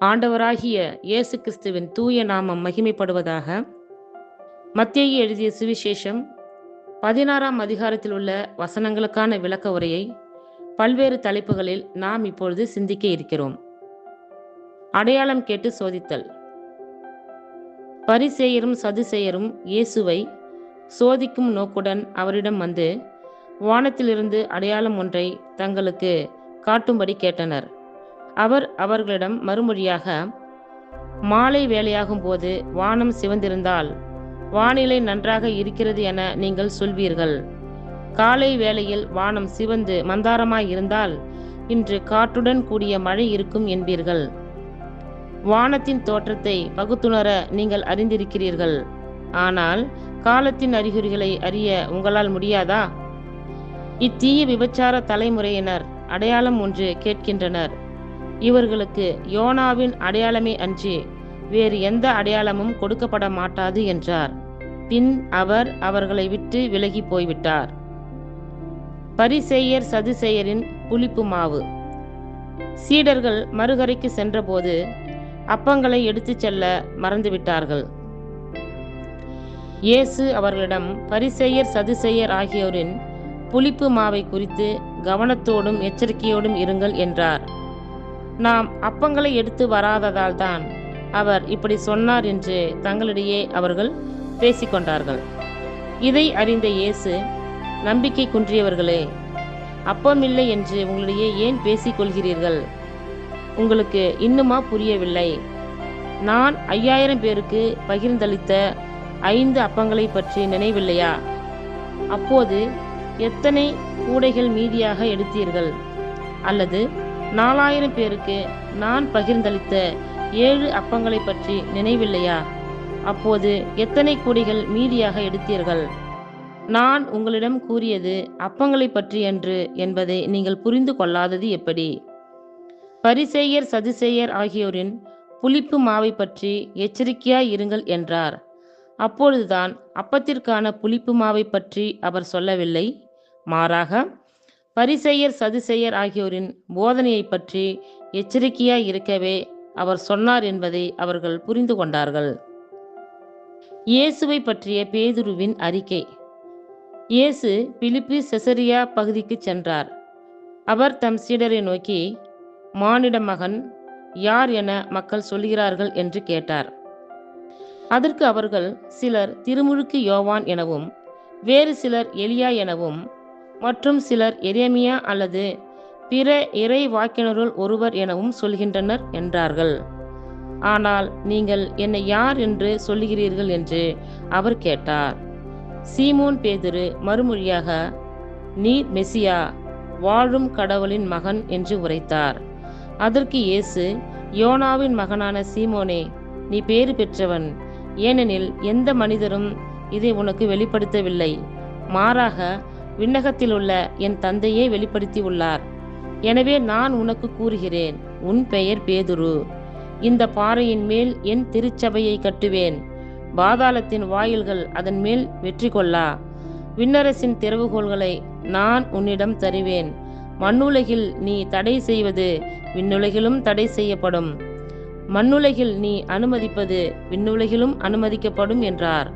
ஆண்டவராகிய இயேசு கிறிஸ்துவின் தூய நாமம் மகிமைப்படுவதாக. மத்தேயு எழுதிய சுவிசேஷம் 16ஆம் அதிகாரத்தில் உள்ள வசனங்களுக்கான விளக்க உரையை பல்வேறு தலைப்புகளில் நாம் இப்பொழுது சிந்திக்க இருக்கிறோம். அடையாளம் கேட்டு சோதித்தல். பரிசேயரும் சதுசேயரும் இயேசுவை சோதிக்கும் நோக்குடன் அவரிடம் வந்து வானத்திலிருந்து அடையாளம் ஒன்றை தங்களுக்கு காட்டும்படி கேட்டனர். அவர் அவர்களிடம் மறுமொழியாக, மாலை வேளையாகும் போது வானம் சிவந்திருந்தால் வானிலை நன்றாக இருக்கிறது என நீங்கள் சொல்வீர்கள். காலை வேளையில் வானம் சிவந்து மந்தாரமாய் இருந்தால் இன்று காற்றுடன் கூடிய மழை இருக்கும் என்பீர்கள். வானத்தின் தோற்றத்தை பகுத்துணர நீங்கள் அறிந்திருக்கிறீர்கள். ஆனால் காலத்தின் அறிகுறிகளை அறிய உங்களால் முடியாதா? இத்தீய விபச்சார தலைமுறையினர் அடையாளம் ஒன்று கேட்கின்றனர். இவர்களுக்கு யோனாவின் அடையாளமே அன்றி வேறு எந்த அடையாளமும் கொடுக்கப்பட மாட்டாது என்றார். பின் அவர் அவர்களை விட்டு விலகி போய்விட்டார். பரிசேயர் சதுசேயரின் புளிப்பு மாவு. சீடர்கள் மறுகரைக்கு சென்றபோது அப்பங்களை எடுத்துச் செல்ல மறந்துவிட்டார்கள். இயேசு அவர்களிடம் பரிசேயர் சதுசேயர் ஆகியோரின் புளிப்பு மாவை குறித்து கவனத்தோடும் எச்சரிக்கையோடும் இருங்கள் என்றார். நாம் அப்பங்களை எடுத்து வராததால் தான் அவர் இப்படி சொன்னார் என்று தங்களிடையே அவர்கள் பேசிக்கொண்டார்கள். இதை அறிந்த இயேசு, நம்பிக்கை குன்றியவர்களே, அப்பமில்லை என்று உங்களிடையே ஏன் பேசிக்கொள்கிறீர்கள்? உங்களுக்கு இன்னுமா புரியவில்லை? நான் 5000 பேருக்கு பகிர்ந்தளித்த 5 அப்பங்களை பற்றி நினைவில்லையா? அப்போது எத்தனை கூடைகள் மீதியாக எடுத்தீர்கள்? அல்லது 4000 பேருக்கு நான் பகிர்ந்தளித்த 7 அப்பங்களை பற்றி நினைவில்லையா? அப்போது எத்தனை கூடைகள் மீதியாக எடுத்தீர்கள்? நான் உங்களிடம் கூறியது அப்பங்களை பற்றி என்று என்பதை நீங்கள் புரிந்து கொள்ளாதது எப்படி? பரிசேயர் சதுசேயர் ஆகியோரின் புளிப்பு மாவை பற்றி எச்சரிக்கையாய் இருங்கள் என்றார். அப்பொழுதுதான் அப்பத்திற்கான புளிப்பு மாவை பற்றி அவர் சொல்லவில்லை. மாறாக பரிசேயர் சதுசேயர் ஆகியோரின் போதனையை பற்றி எச்சரிக்கையாய் இருக்கவே அவர் சொன்னார் என்பதை அவர்கள் புரிந்து கொண்டார்கள். இயேசுவை பற்றிய பேதுருவின் அறிக்கை. இயேசு பிலிப்பி செசரியா பகுதிக்கு சென்றார். அவர் தம் சீடரை நோக்கி, மானிட மகன் யார் என மக்கள் சொல்கிறார்கள் என்று கேட்டார். அதற்கு அவர்கள், சிலர் திருமுழுக்கு யோவான் எனவும், வேறு சிலர் எலியா எனவும், மற்றும் சிலர் எரேமியா அல்லது பிற இறை வாக்கினருள் ஒருவர் எனவும் சொல்கின்றனர் என்றார்கள். ஆனால் நீங்கள் என்னை யார் என்று சொல்லுகிறீர்கள் என்று அவர் கேட்டார். சீமோன் பேதுரு மறுமொழியாக, நீர் மெசியா, வாழும் கடவுளின் மகன் என்று உரைத்தார். அதற்கு இயேசு, யோனாவின் மகனான சீமோனே, நீ பேறு பெற்றவன். ஏனெனில் எந்த மனிதரும் இதை உனக்கு வெளிப்படுத்தவில்லை. மாறாக விண்ணகத்தில் உள்ள என் தந்தையே வெளிப்படுத்தி உள்ளார். எனவே நான் உனக்கு கூறுகிறேன், உன் பெயர் பேதுரு. இந்த பாறையின் மேல் என் திருச்சபையை கட்டுவேன். பாதாளத்தின் வாயில்கள் அதன் மேல் வெற்றி கொள்ளா. விண்ணரசின் திறவுகோல்களை நான் உன்னிடம் தருவேன். மண்ணுலகில் நீ தடை செய்வது விண்ணுலகிலும் தடை செய்யப்படும். மண்ணுலகில் நீ அனுமதிப்பது விண்ணுலகிலும் அனுமதிக்கப்படும் என்றார்.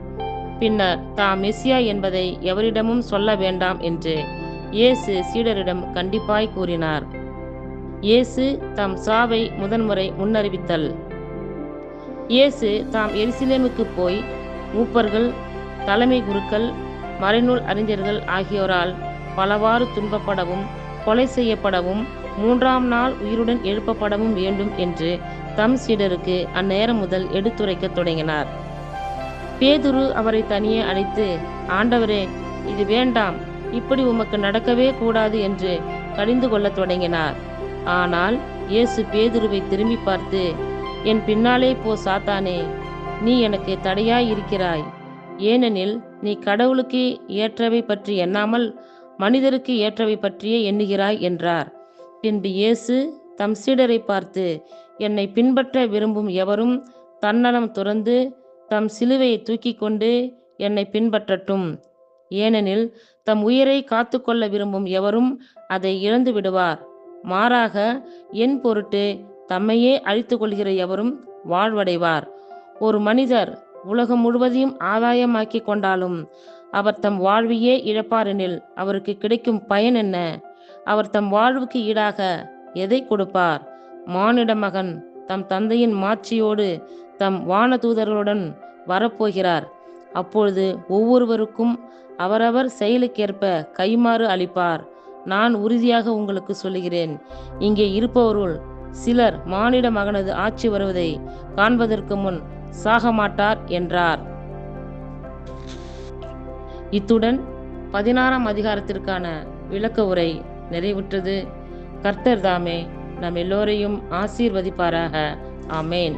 பின்னர் தாம் மெசியா என்பதை எவரிடமும் சொல்ல வேண்டாம் என்று இயேசு சீடரிடம் கண்டிப்பாய் கூறினார். இயேசு தம் சாவை முதன்முறை முன்னறிவித்தல். இயேசு தாம் எருசலேமுக்கு போய் மூப்பர்கள், தலைமை குருக்கள், மறைநூல் அறிஞர்கள் ஆகியோரால் பலவாறு துன்பப்படவும் கொலை செய்யப்படவும் 3ஆம் நாள் உயிருடன் எழுப்பப்படவும் வேண்டும் என்று தம் சீடருக்கு அந்நேரம் முதல் எடுத்துரைக்க தொடங்கினார். பேதுரு அவரை தனியே அழைத்து, ஆண்டவரே, இது வேண்டாம், இப்படி உமக்கு நடக்கவே கூடாது என்று கடிந்து கொள்ள தொடங்கினார். ஆனால் இயேசு பேதுருவை திரும்பி பார்த்து, என் பின்னாலே போ சாத்தானே, நீ எனக்கு தடையாய் இருக்கிறாய். ஏனெனில் நீ கடவுளுக்கு ஏற்றவை பற்றி எண்ணாமல் மனிதருக்கு ஏற்றவை பற்றியே எண்ணுகிறாய் என்றார். பின்பு இயேசு தம் சீடரை பார்த்து, என்னை பின்பற்ற விரும்பும் எவரும் தன்னலம் துறந்து தம் சிலுவையை தூக்கி கொண்டு என்னை பின்பற்றட்டும். ஏனெனில் தம் உயிரை காத்து கொள்ள விரும்பும் எவரும் அதை இழந்து விடுவார். மாறாக என் பொருட்டு தம்மையே அழித்துக் கொள்கிற எவரும் வாழ்வடைவார். ஒரு மனிதர் உலகம் முழுவதையும் ஆதாயமாக்கி கொண்டாலும் அவர் தம் வாழ்வையே இழப்பாரெனில் அவருக்கு கிடைக்கும் பயன் என்ன? அவர் தம் வாழ்வுக்கு ஈடாக எதை கொடுப்பார்? மானிட மகன் தம் தந்தையின் மாட்சியோடு தம் வானதூதர்களுடன் வரப்போகிறார். அப்பொழுது ஒவ்வொருவருக்கும் அவரவர் செயலுக்கேற்ப கைமாறு அளிப்பார். நான் உறுதியாக உங்களுக்கு சொல்லுகிறேன், இங்கே இருப்பவருள் சிலர் மானிட மகனது ஆட்சி வருவதை காண்பதற்கு முன் சாக மாட்டார் என்றார். இத்துடன் 16ஆம் அதிகாரத்திற்கான விளக்க உரை நிறைவுற்றது. கர்த்தர் தாமே நம் எல்லோரையும் ஆசீர்வதிப்பாராக. ஆமேன்.